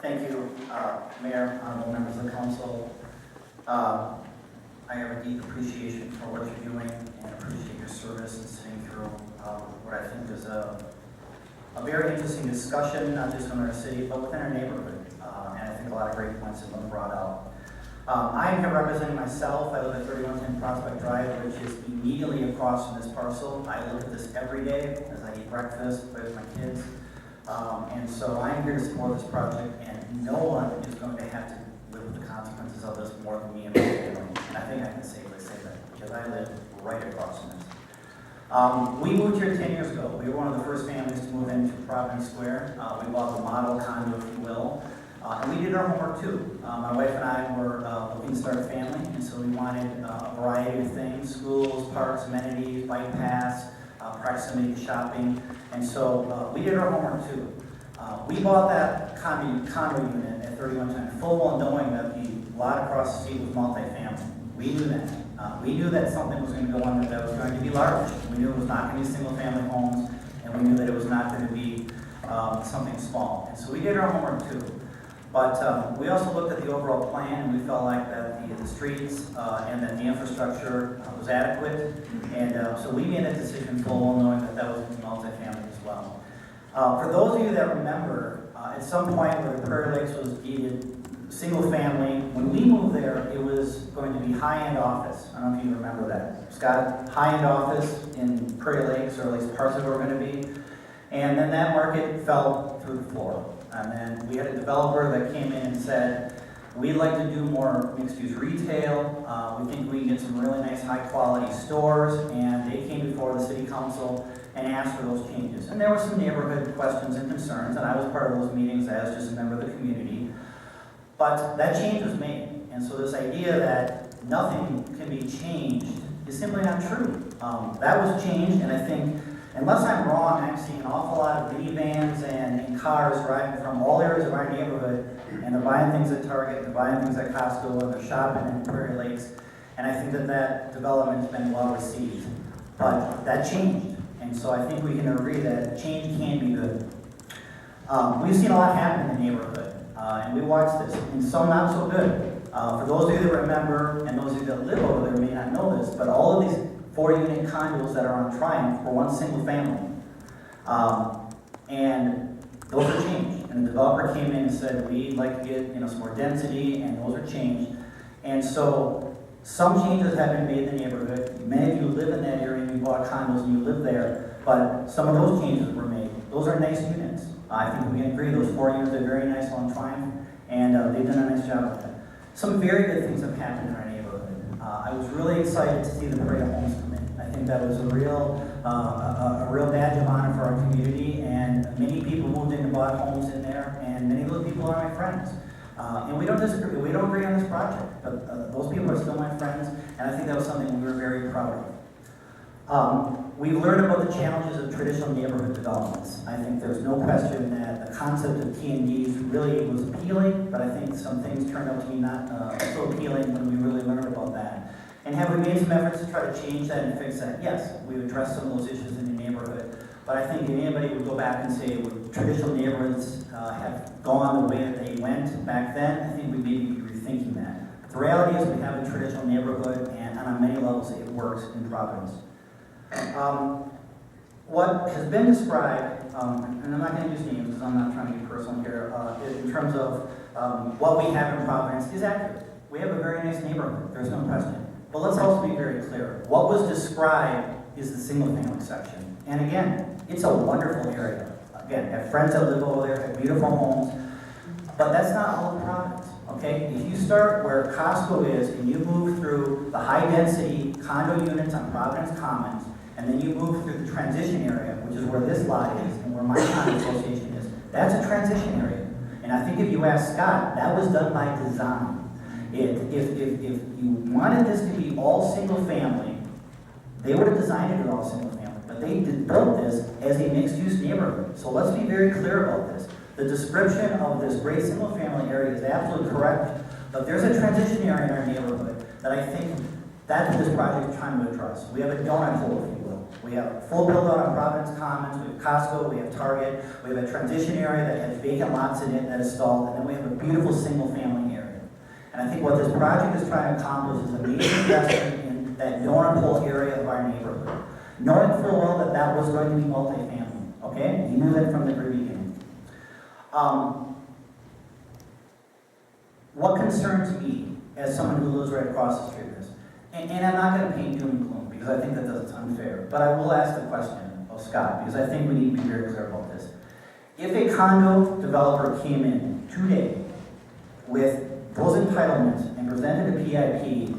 Thank you, Mayor, honorable members of the council. I have a deep appreciation for what you're doing and appreciate your service in sitting through what I think is a very interesting discussion, not just in our city, but within our neighborhood. And I think a lot of great points have been brought out. I am here representing myself. I live at 3110 Prospect Drive, which is immediately across from this parcel. I look at this every day as I eat breakfast, play with my kids. And so I'm here to support this project, and no one is going to have to live with the consequences of this more than me and my family. And I think I can safely say that, because I live right across from this. We moved here 10 years ago. We were one of the first families to move into Providence Square. We bought the model condo, if you will. And we did our homework too. My wife and I were looking to start a family, and so we wanted a variety of things: schools, parks, amenities, bike paths, proximity to shopping. And so we did our homework too. We bought that condo unit at 3110 full well knowing that the lot across the street was multifamily. We knew that. We knew that something was going to go on that was going to be large. We knew it was not going to be single family homes, and we knew that it was not going to be something small. And so we did our homework too. But we also looked at the overall plan, and we felt like that the streets and that the infrastructure was adequate. And so we made a decision full well knowing that that was going to be multifamily as well. For those of you that remember, at some point where the Prairie Lakes was deeded single family, when we moved there, it was going to be high-end office. I don't know if you remember that. Scott, high-end office in Prairie Lakes, or at least parts of it were going to be. And then that market fell through the floor. And then we had a developer that came in and said, we'd like to do more mixed-use retail. We think we can get some really nice high-quality stores. And they came before the city council and asked for those changes. And there were some neighborhood questions and concerns, and I was part of those meetings as just a member of the community. But that change was made. And so this idea that nothing can be changed is simply not true. That was changed, and I think, unless I'm wrong, I'm seeing an awful lot of minivans and cars driving from all areas of our neighborhood, and they're buying things at Target, they're buying things at Costco, and they're shopping in Prairie Lakes. And I think that that development has been well received. But that changed. And so I think we can agree that change can be good. We've seen a lot happen in the neighborhood, and we watched this, and some not so good. For those of you that remember, and those of you that live over there may not know this, but all of these 4-unit condos that are on Triumph were one single family. And those are changed. And the developer came in and said, we'd like to get some more density, and those are changed. And so some changes have been made in the neighborhood. Many of you live in that area and you bought condos and you live there, but some of those changes were made. Those are nice units. I think we can agree those 4 units are very nice on Triumph, and they've done a nice job with it. Some very good things have happened in our neighborhood. I was really excited to see the parade of homes come in. I think that was a real badge of honor for our community, and many people moved in and bought homes in there, and many of those people are my friends. And we don't disagree, we don't agree on this project, but those people are still my friends, and I think that was something we were very proud of. We've learned about the challenges of traditional neighborhood developments. I think there's no question that the concept of T&Ds really was appealing, but I think some things turned out to be not so appealing when we really learned about that. And have we made some efforts to try to change that and fix that? Yes, we've addressed some of those issues in the neighborhood. But I think if anybody would go back and say would traditional neighborhoods have gone the way that they went back then, I think we may be rethinking that. The reality is we have a traditional neighborhood, and on many levels it works in Providence. What has been described, and I'm not going to use names because I'm not trying to be personal here, in terms of what we have in Providence is accurate. We have a very nice neighborhood, there's no question. But let's also be very clear. What was described is the single family section. And again, it's a wonderful area. Again, I have friends that live over there, have beautiful homes, but that's not all of Providence, okay? If you start where Costco is and you move through the high density condo units on Providence Commons, and then you move through the transition area, which is where this lot is and where my condo association is, that's a transition area. And I think if you ask Scott, that was done by design. If you wanted this to be all single family, they would have designed it all single family, but they built this as a mixed-use neighborhood. So let's be very clear about this. The description of this great single family area is absolutely correct, but there's a transition area in our neighborhood that I think that's what this project is trying to address. We have a donut hole, if you will. We have full build-out on Providence Commons, we have Costco, we have Target, we have a transition area that has vacant lots in it that is stalled, and then we have a beautiful single-family area. And I think what this project is trying to accomplish is a major investment in that donor-pull area of our neighborhood, knowing full well that that was going to be multifamily, okay? You knew that from the very beginning. What concerns me as someone who lives right across the street is, and I'm not going to paint doom and gloom because I think that that's unfair, but I will ask the question of Scott because I think we need to be very clear about this. If a condo developer came in today with those entitlements and presented a PIP,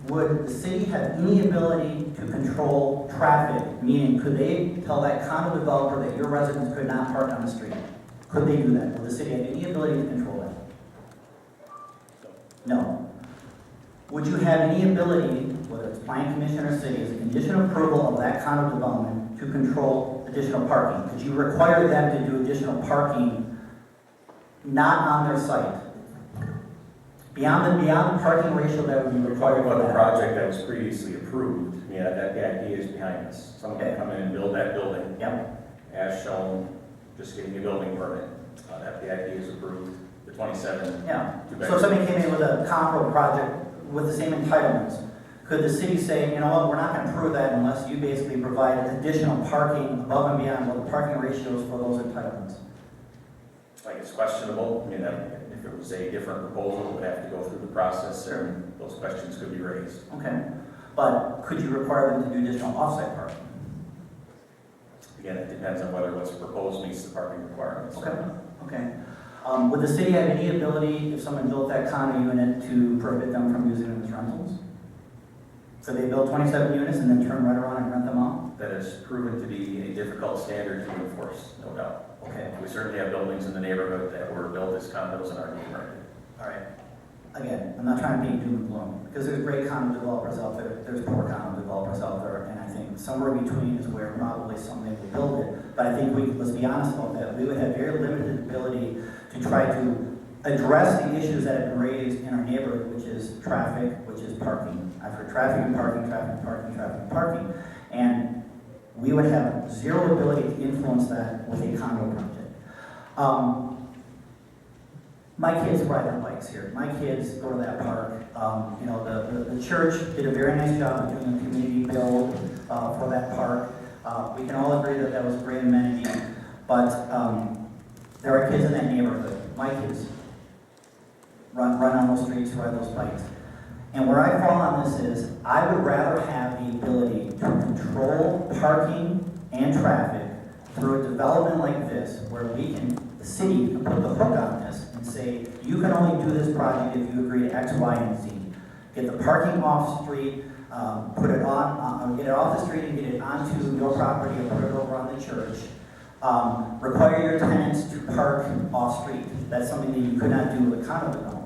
would the city have any ability to control traffic? Meaning, could they tell that condo developer that your residents could not park on the street? Could they do that? Would the city have any ability to control that? No. Would you have any ability, whether it's planning commission or city, as a condition of approval of that condo development to control additional parking? Could you require them to do additional parking not on their site? Beyond the parking ratio that would be required for about the that. project that was previously approved, yeah, that the idea is behind us. Someone can come in and build that building. Yep. As shown, just getting a building permit. That the idea is approved, the 27. Yeah. So if somebody came in with a comparable project with the same entitlements, could the city say, you know what, we're not going to approve that unless you basically provide additional parking above and beyond what the parking ratios for those entitlements? Like it's questionable. I mean, if it was a different proposal, it would have to go through the process, and those questions could be raised. Okay. But could you require them to do additional off-site parking? Again, it depends on whether what's proposed meets the parking requirements. Okay. Okay. Would the city have any ability, if someone built that condo unit, to prohibit them from using them as rentals? So they build 27 units and then turn right around and rent them out? That has proven to be a difficult standard to enforce, no doubt. Okay. We certainly have buildings in the neighborhood that were built as condos and are being rented. All right. Again, I'm not trying to be doom and gloom, because there's great condo developers out there, there's poor condo developers out there, and I think somewhere between is where probably someday will build it. But I think let's be honest about that, we would have very limited ability to try to address the issues that have been raised in our neighborhood, which is traffic, which is parking. I've heard traffic and parking, traffic and parking, traffic and parking. And we would have zero ability to influence that with a condo project. My kids ride on bikes here. My kids go to that park. The church did a very nice job of doing a community build for that park. We can all agree that that was a great amenity, but there are kids in that neighborhood. My kids run on those streets, ride those bikes. And where I fall on this is, I would rather have the ability to control parking and traffic through a development like this, where the city can put the hook on this and say, you can only do this project if you agree to X, Y, and Z. Get the parking off street, put it on, get it off the street and get it onto your property or put it over on the church. Require your tenants to park off street. That's something that you could not do with a condo development.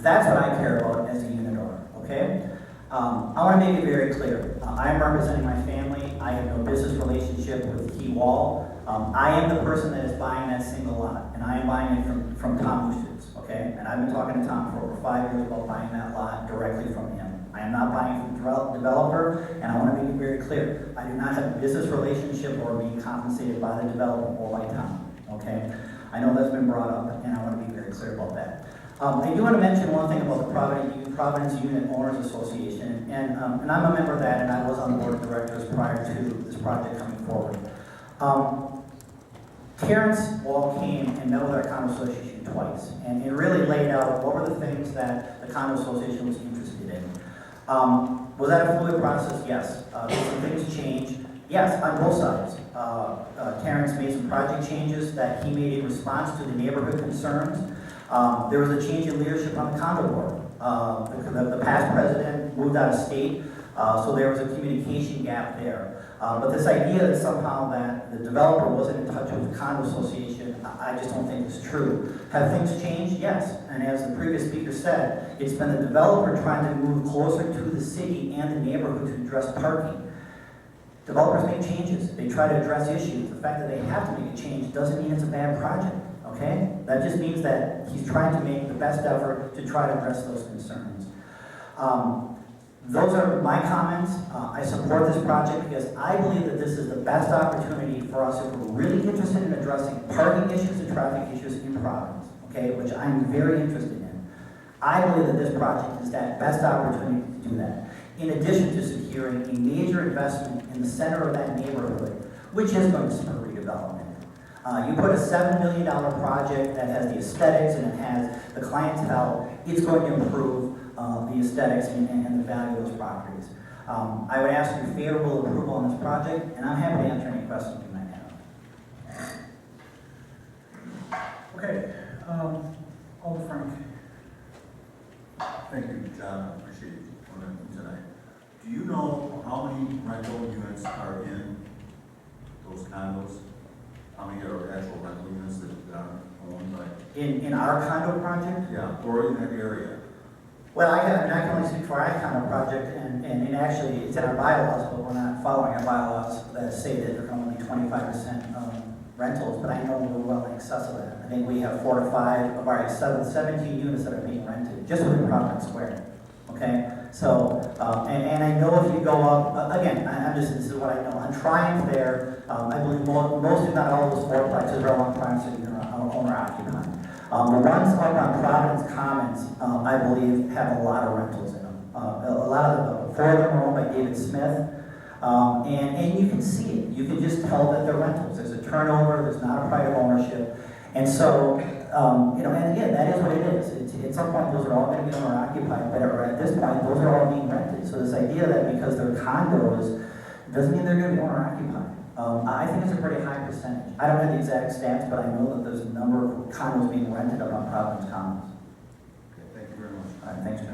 That's what I care about as a unit owner, okay? I want to make it very clear. I am representing my family. I have no business relationship with Key Wall. I am the person that is buying that single lot, and I am buying it from Tom Huschitz, okay? And I've been talking to Tom for over 5 years about buying that lot directly from him. I am not buying from the developer, and I want to make it very clear. I do not have a business relationship or being compensated by the developer or by Tom, okay? I know that's been brought up, and I want to be very clear about that. I do want to mention one thing about the Providence Unit Owners Association, and I'm a member of that, and I was on the board of directors prior to this project coming forward. Terrence Wall came and met with our condo association twice, and it really laid out what were the things that the condo association was interested in. Was that a fluid process? Yes. Did some things change? Yes, on both sides. Terrence made some project changes that he made in response to the neighborhood concerns. There was a change in leadership on the condo board. The past president moved out of state, so there was a communication gap there. But this idea that somehow that the developer wasn't in touch with the condo association, I just don't think is true. Have things changed? Yes. And as the previous speaker said, it's been the developer trying to move closer to the city and the neighborhood to address parking. Developers make changes. They try to address issues. The fact that they have to make a change doesn't mean it's a bad project. Okay? That just means that he's trying to make the best effort to try to address those concerns. those are my comments. I support this project because I believe that this is the best opportunity for us if we're really interested in addressing parking issues and traffic issues in Providence, okay, which I'm very interested in. I believe that this project is that best opportunity to do that. In addition to securing a major investment in the center of that neighborhood, which is going to spur redevelopment. You put a $7 million project that has the aesthetics and it has the clientele, it's going to improve the aesthetics and the value of those properties. I would ask for favorable approval on this project, and I'm happy to answer any questions you might have. Okay, Alder Frank. Thank you, John. I appreciate you coming in tonight. Do you know how many rental units are in those condos? How many are actual rental units that are owned by? In our condo project, Yeah, or in that area? well, I can only speak for our condo project, and actually it's in our bylaws, but we're not following our bylaws that say that there can only be 25% rentals, but I know we're well in excess of that. I think we have 4 to 5 of our 17 units that are being rented, just within Providence Square, okay? So, and I know if you go up, again, this is what I know, on Triumph there, I believe most, if not all of those 4 plexes are along Prime City owner occupied. The ones up on Providence Commons, I believe, have a lot of rentals in them. A lot of them, 4 of them are owned by David Smith. And you can see it. You can just tell that they're rentals. There's a turnover, there's not a private ownership. And so, and again, that is what it is. At some point, those are all going to be owner occupied, but at this point, those are all being rented. So this idea that because they're condos, doesn't mean they're going to be owner occupied. I think it's a pretty high percentage. I don't have the exact stats, but I know that there's a number of condos being rented up on Providence Commons. Okay, thank you very much. All right, thanks, John.